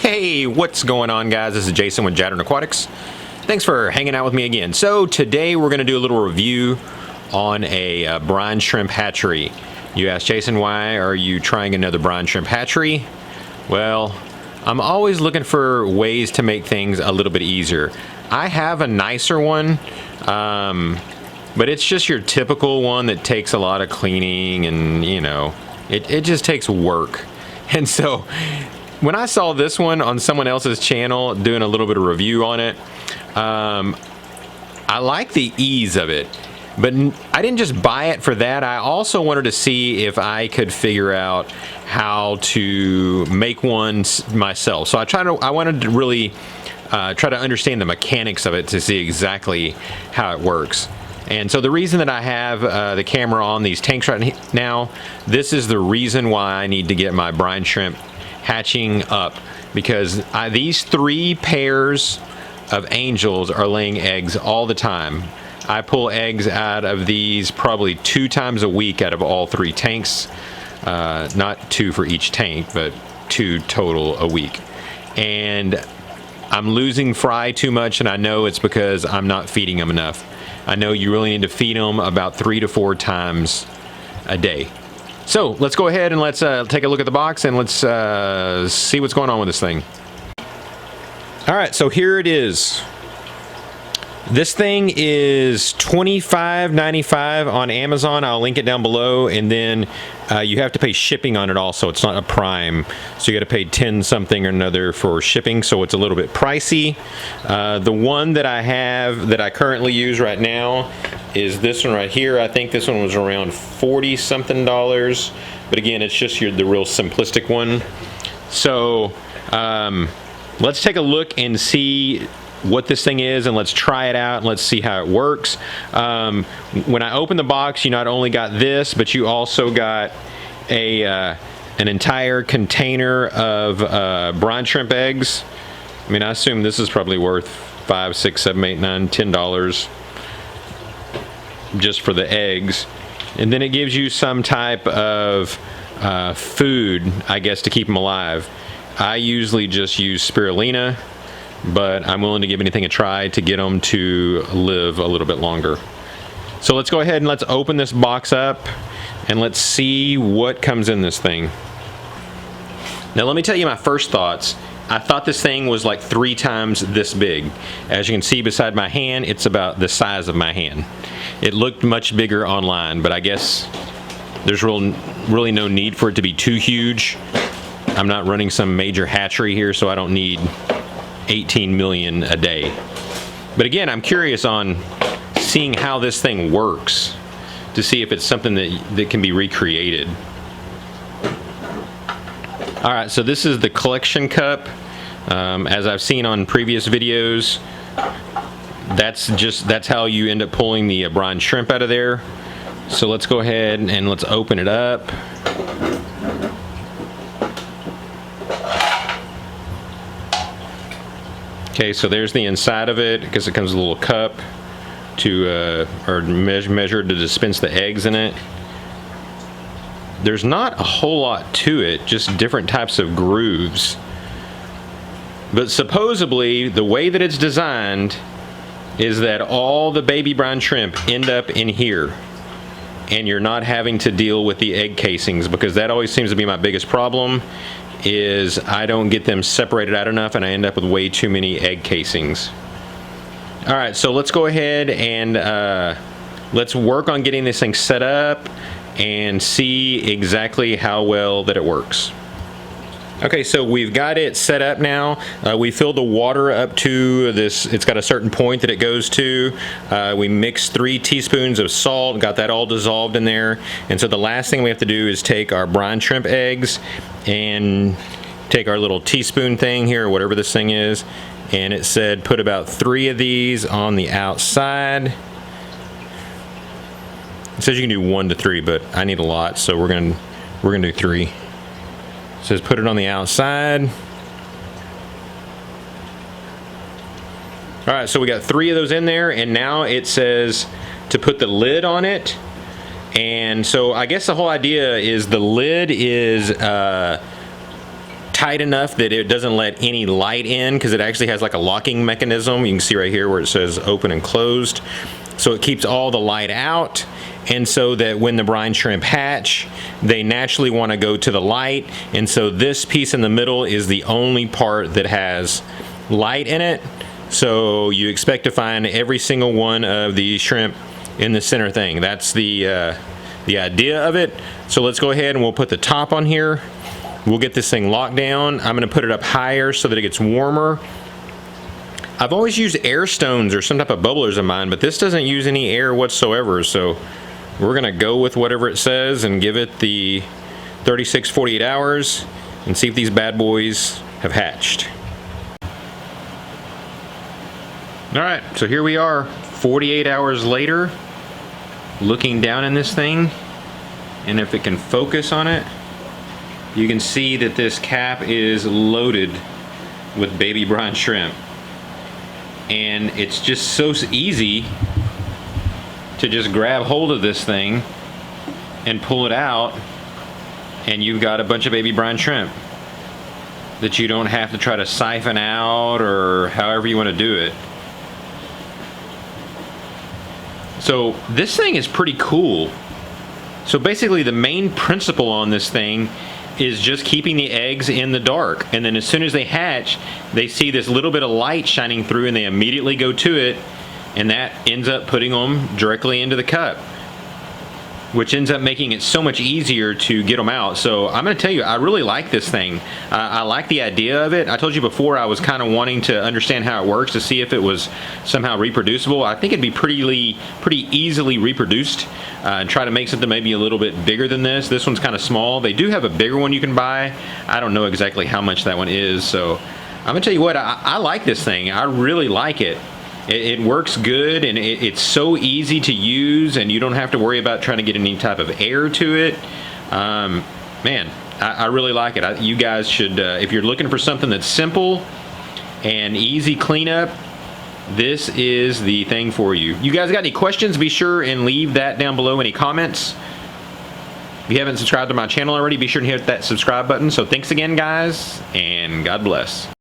Hey, what's going on, guys? This is Jason with Jadren Aquatics. Thanks for hanging out with me again. So today we're going to do a little review on a Brine Shrimp Hatchery. You ask, Jason, why are you trying another Brine Shrimp Hatchery? Well, I'm always looking for ways to make things a little bit easier. I have a nicer one, but it's just your typical one that takes a lot of cleaning and, you know, it just takes work. And so when I saw this one on someone else's channel doing a little bit of review on it, I like the ease of it, but I didn't just buy it for that. I also wanted to see if I could figure out how to make one myself. So I wanted to really try to understand the mechanics of it to see exactly how it works. And so the reason that I have the camera on these tanks right now, this is the reason why I need to get my brine shrimp hatching up, because these 3 pairs of angels are laying eggs all the time. I pull eggs out of these probably 2 times a week out of all 3 tanks. Not 2 for each tank, but 2 total a week. And I'm losing fry too much, and I know it's because I'm not feeding them enough. I know you really need to feed them about 3 to 4 times a day. So let's go ahead and let's take a look at the box and let's see what's going on with this thing. All right, so here it is. This thing is $25.95 on Amazon. I'll link it down below, and then you have to pay shipping on it also. It's not a Prime, so you got to pay 10 something or another for shipping, so it's a little bit pricey. The one that I have, that I currently use right now, is this one right here. I think this one was around 40 something dollars, but again, it's just the real simplistic one. So let's take a look and see what this thing is, and let's try it out and let's see how it works. When I opened the box, you not only got this, but you also got an entire container of brine shrimp eggs. I mean, I assume this is probably worth $5, $6, $7, $8, $9, $10 just for the eggs. And then it gives you some type of food, I guess, to keep them alive. I usually just use spirulina, but I'm willing to give anything a try to get them to live a little bit longer. So let's go ahead and let's open this box up and let's see what comes in this thing. Now let me tell you my first thoughts. I thought this thing was like 3 times this big. As you can see beside my hand, it's about the size of my hand. It looked much bigger online, but I guess there's really no need for it to be too huge. I'm not running some major hatchery here, so I don't need 18 million a day. But again, I'm curious on seeing how this thing works, to see if it's something that can be recreated. Alright, so this is the collection cup. As I've seen on previous videos, that's how you end up pulling the brine shrimp out of there. So let's go ahead and let's open it up. Okay, so there's the inside of it, because it comes with a little cup to measure to dispense the eggs in it. There's not a whole lot to it, just different types of grooves. But supposedly, the way that it's designed is that all the baby brine shrimp end up in here, and you're not having to deal with the egg casings, because that always seems to be my biggest problem, is I don't get them separated out enough and I end up with way too many egg casings. Alright, so let's go ahead and let's work on getting this thing set up and see exactly how well that it works. Okay, so we've got it set up now. We fill the water up to this, it's got a certain point that it goes to. We mix 3 teaspoons of salt, got that all dissolved in there. And so the last thing we have to do is take our brine shrimp eggs and take our little teaspoon thing here, whatever this thing is. And it said put about 3 of these on the outside. It says you can do 1 to 3, but I need a lot, so we're gonna do 3. It says put it on the outside. Alright, so we got 3 of those in there, and now it says to put the lid on it. And so I guess the whole idea is the lid is tight enough that it doesn't let any light in, because it actually has like a locking mechanism. You can see right here where it says open and closed. So it keeps all the light out, and so that when the brine shrimp hatch, they naturally want to go to the light, and so this piece in the middle is the only part that has light in it. So you expect to find every single one of the shrimp in the center thing. That's the idea of it. So let's go ahead and we'll put the top on here. We'll get this thing locked down. I'm going to put it up higher so that it gets warmer. I've always used air stones or some type of bubblers in mine, but this doesn't use any air whatsoever, so we're gonna go with whatever it says and give it the 36, 48 hours and see if these bad boys have hatched. All right, so here we are, 48 hours later, looking down in this thing, and if it can focus on it, you can see that this cap is loaded with baby brine shrimp. And it's just so easy to just grab hold of this thing and pull it out, and you've got a bunch of baby brine shrimp that you don't have to try to siphon out or however you want to do it. So this thing is pretty cool. So basically the main principle on this thing is just keeping the eggs in the dark, and then as soon as they hatch, they see this little bit of light shining through and they immediately go to it, and that ends up putting them directly into the cup, which ends up making it so much easier to get them out. So I'm going to tell you, I really like this thing. I like the idea of it. I told you before I was kind of wanting to understand how it works to see if it was somehow reproducible. I think it'd be pretty easily reproduced. And try to make something maybe a little bit bigger than this. This one's kind of small. They do have a bigger one you can buy. I don't know exactly how much that one is. So I'm going to tell you what, I like this thing. I really like it. It works good, and it's so easy to use, and you don't have to worry about trying to get any type of air to it. Man, I really like it. You guys should, if you're looking for something that's simple and easy cleanup, this is the thing for you. You guys got any questions? Be sure and leave that down below, any comments. If you haven't subscribed to my channel already, be sure to hit that subscribe button. So thanks again, guys, and God bless.